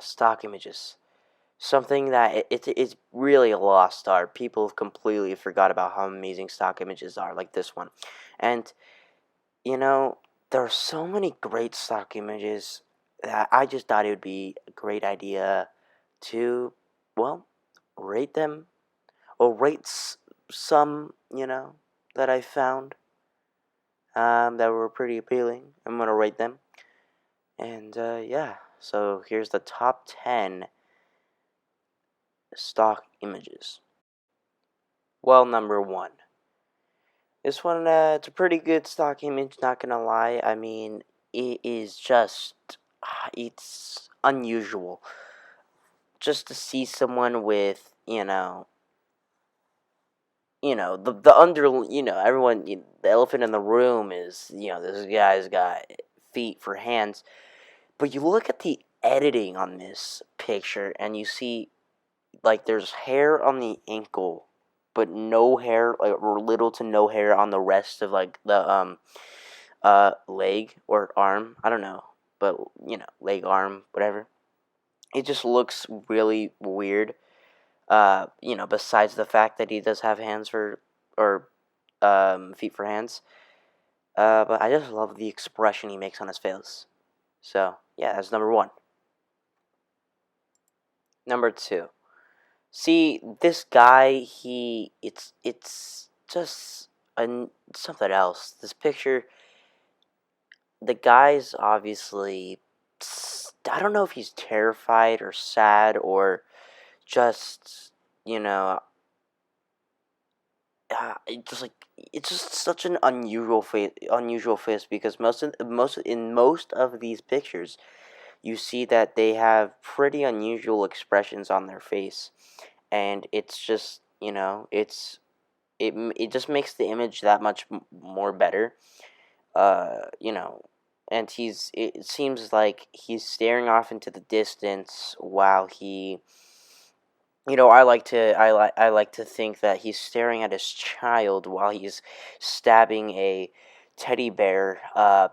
Stock images. Something that it's really a lost art. People have completely forgot about how amazing stock images are, like this one. And, you know, there are so many great stock images that I just thought it would be a great idea to, well, rate them, or rate some, that I found that were pretty appealing. I'm going to rate them. And, yeah, so here's the top 10 stock images. Well, number one. This one, it's a pretty good stock image, not gonna lie. I mean, it is just, it's unusual. Just to see someone with, the everyone, the elephant in the room is, this guy's got feet for hands. But you look at the editing on this picture and you see, like, there's hair on the ankle, but no hair, like, or little to no hair on the rest of, like, the leg or arm. I don't know, but leg, arm, whatever. It just looks really weird. Besides the fact that he does have hands for, or feet for hands. But I just love the expression he makes on his face. So yeah, that's number one. Number two. See, this guy, it's just something else. This picture, the guy's obviously, I don't know if he's terrified or sad or just, you know, it's just such an unusual face because most of these pictures, you see that they have pretty unusual expressions on their face, and it's just, it just makes the image that much more better. You know, and it seems like he's staring off into the distance while he, I like to think that he's staring at his child while he's stabbing a teddy bear,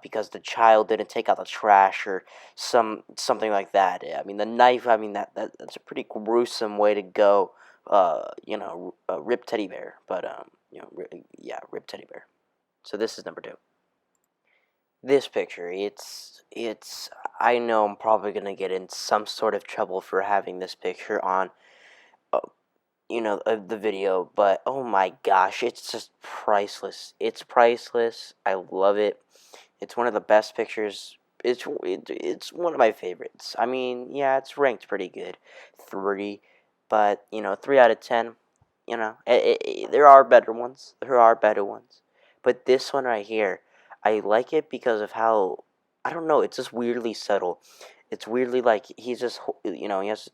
because the child didn't take out the trash or something like that. I mean, the knife. I mean, that's a pretty gruesome way to go. Rip teddy bear, but yeah, rip teddy bear. So this is number two. This picture, it's. I know I'm probably gonna get in some sort of trouble for having this picture on, uh, the video, but oh my gosh, it's just priceless. It's priceless. I love it. It's one of the best pictures. It's one of my favorites. I mean, yeah, it's ranked pretty good, 3, but 3 out of 10. There are better ones. There are better ones, but this one right here, I like it because of how, I don't know. It's just weirdly subtle. It's weirdly like he's just, he has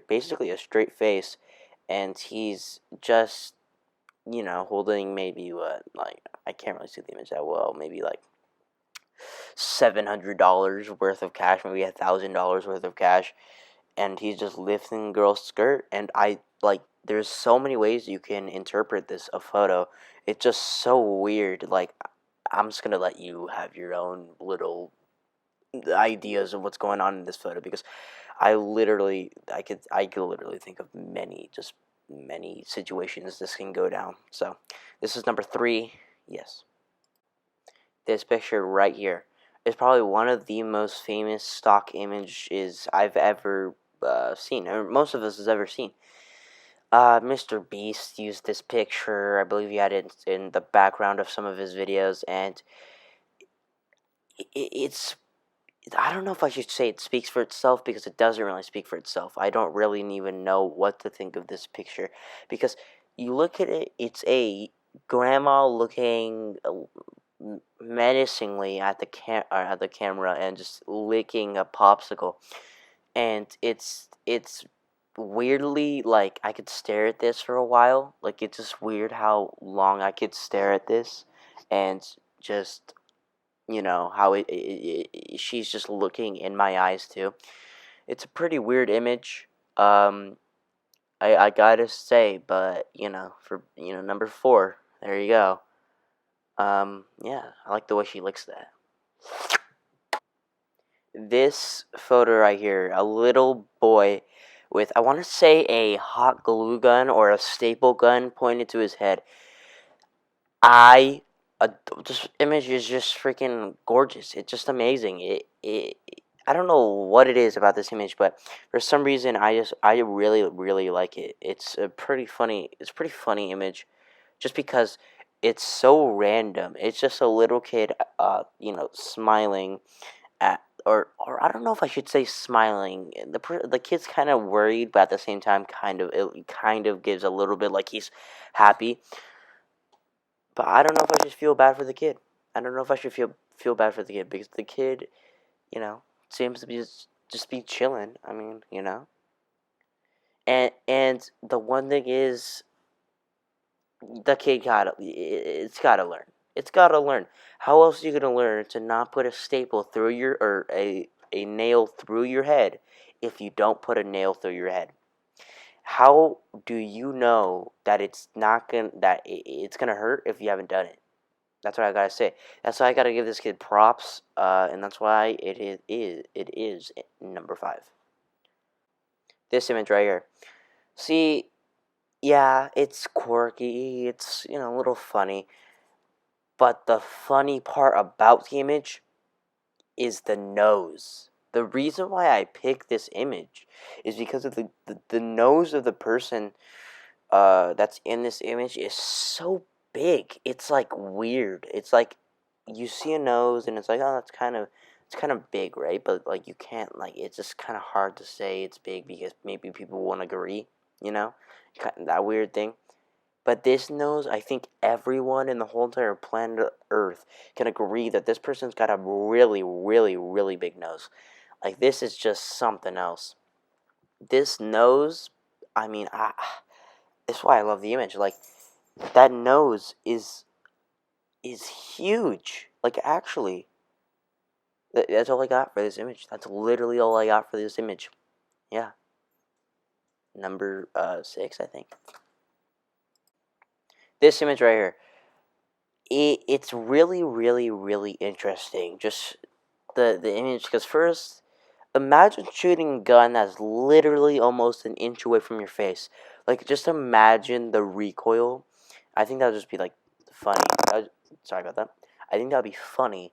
basically a straight face, and he's just, holding maybe what, like, I can't really see the image that well. Maybe like $700 worth of cash, maybe $1,000 worth of cash, and he's just lifting the girl's skirt. And I like, there's so many ways you can interpret this a photo. It's just so weird. Like, I'm just gonna let you have your own little ideas of what's going on in this photo, because I could literally think of many situations this can go down. So this is number 3. Yes, this picture right here is probably one of the most famous stock images I've ever seen, or most of us has ever seen. Mr. Beast used this picture. I believe he had it in the background of some of his videos, and it's, I don't know if I should say it speaks for itself, because it doesn't really speak for itself. I don't really even know what to think of this picture, because you look at it, it's a grandma looking menacingly at the camera and just licking a popsicle, and it's weirdly, like, I could stare at this for a while. Like, it's just weird how long I could stare at this, and just, how she's just looking in my eyes too. It's a pretty weird image. um I gotta say, but for number 4, there you go. Yeah, I like the way she licks that. this photo right here, a little boy with, I want to say, a hot glue gun or a staple gun pointed to his head. I this image is just freaking gorgeous. It's just amazing. I don't know what it is about this image, but for some reason I really like it. It's a pretty funny. It's a pretty funny image, just because it's so random. It's just a little kid, smiling at, or I don't know if I should say smiling. The kid's kind of worried, but at the same time, it kind of gives a little bit like he's happy. But I don't know if I should feel bad for the kid. I don't know if I should feel bad for the kid, because the kid, seems to be just be chilling. I mean, And the one thing is, the kid it's gotta learn. It's gotta learn. How else are you gonna learn to not put a staple through your, or a nail through your head, if you don't put a nail through your head? How do you know that it's gonna hurt if you haven't done it? That's what I gotta say. That's why I gotta give this kid props, and that's why it is number 5. This image right here. See, yeah, it's quirky. It's a little funny, but the funny part about the image is the nose. The reason why I picked this image is because of the nose of the person that's in this image is so big. It's like weird. It's like you see a nose and it's like, oh, it's kind of big, right? But like you can't, like, it's just kind of hard to say it's big because maybe people won't agree, you know, that weird thing. But this nose, I think everyone in the whole entire planet Earth can agree that this person's got a really, really, really big nose. Like, this is just something else. This nose, I mean, that's why I love the image. Like, that nose is huge. Like, actually, that's all I got for this image. That's literally all I got for this image. Yeah. Number 6, I think. This image right here. It's really, really, really interesting. Just the image, because first, imagine shooting a gun that's literally almost an inch away from your face. Like, just imagine the recoil. I think that would just be, like, funny. Sorry about that. I think that would be funny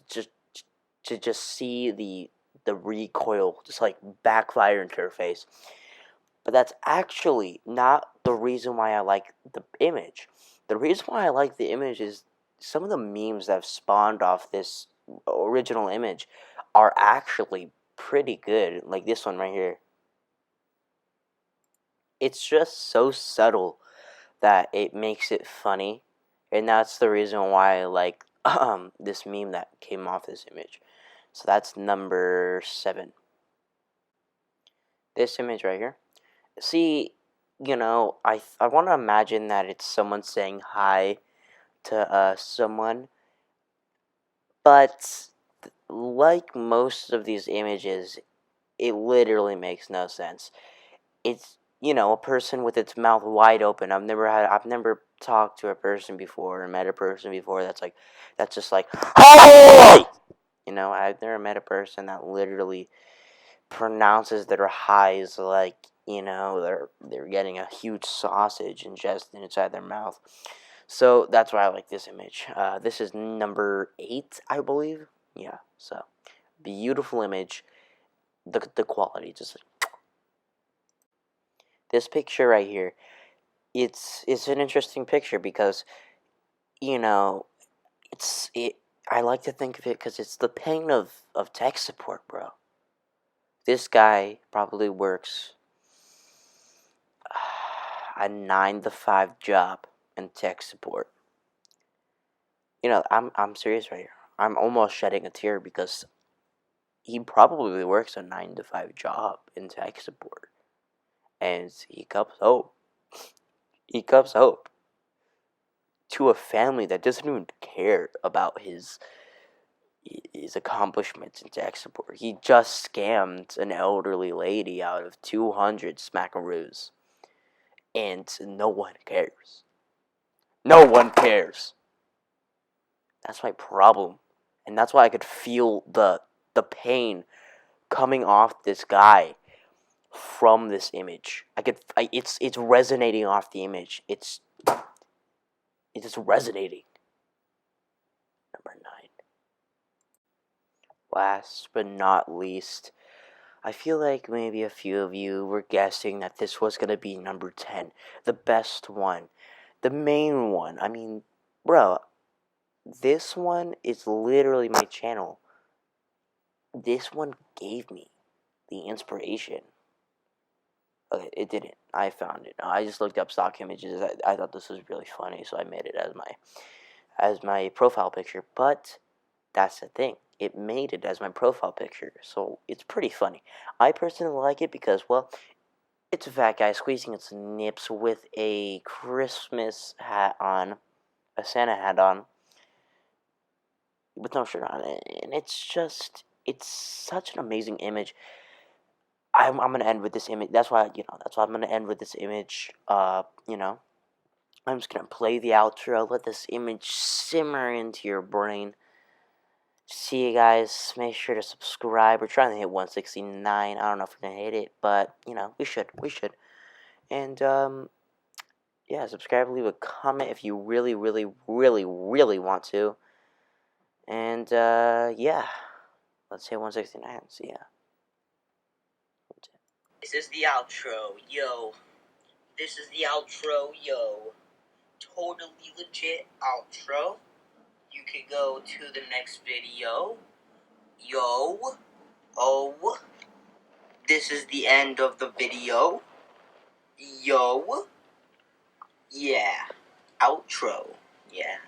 to just see the recoil just, like, backfire into your face. But that's actually not the reason why I like the image. The reason why I like the image is some of the memes that have spawned off this original image are actually pretty good. Like this one right here. It's just so subtle that it makes it funny. And that's the reason why I like this meme that came off this image. So that's number 7. This image right here. See, I want to imagine that it's someone saying hi to someone, but like most of these images, it literally makes no sense. It's a person with its mouth wide open. I've never talked to a person before or met a person before that's just like, hi. I've never met a person that literally pronounces their highs like, they're getting a huge sausage ingested inside their mouth. So that's why I like this image. This is number 8, I believe. Yeah. So beautiful image. The quality, just like, this picture right here. It's an interesting picture because you know it's it. I like to think of it because it's the pain of tech support, bro. This guy probably works a 9 to 5 job in tech support. I'm serious right here. I'm almost shedding a tear because he probably works a 9 to 5 job in tech support, and he comes home. He comes home to a family that doesn't even care about his accomplishments in tech support. He just scammed an elderly lady out of 200 smackaroos, and no one cares. No one cares. That's my problem, and that's why I could feel the pain coming off this guy from this image. It's resonating off the image. It's just resonating. Number 9. Last but not least, I feel like maybe a few of you were guessing that this was gonna be number 10, the best one, the main one. I mean, bro, this one is literally my channel. This one gave me the inspiration. Okay, it didn't. I found it. I just looked up stock images. I thought this was really funny, so I made it as my profile picture. But that's the thing. It made it as my profile picture, so it's pretty funny. I personally like it because, well, it's a fat guy squeezing its nips with a Christmas hat on, a Santa hat on, with no shirt on, and it's such an amazing image. I'm gonna end with this image. That's why I'm gonna end with this image. I'm just gonna play the outro. Let this image simmer into your brain. See you guys. Make sure to subscribe. We're trying to hit 169. I don't know if we're gonna hit it, but we should. We should. And yeah, subscribe. Leave a comment if you really, really, really, really want to. And yeah, let's hit 169. See ya. This is the outro, yo. This is the outro, yo. Totally legit outro. You could go to the next video. Yo. Oh. This is the end of the video. Yo. Yeah. Outro. Yeah.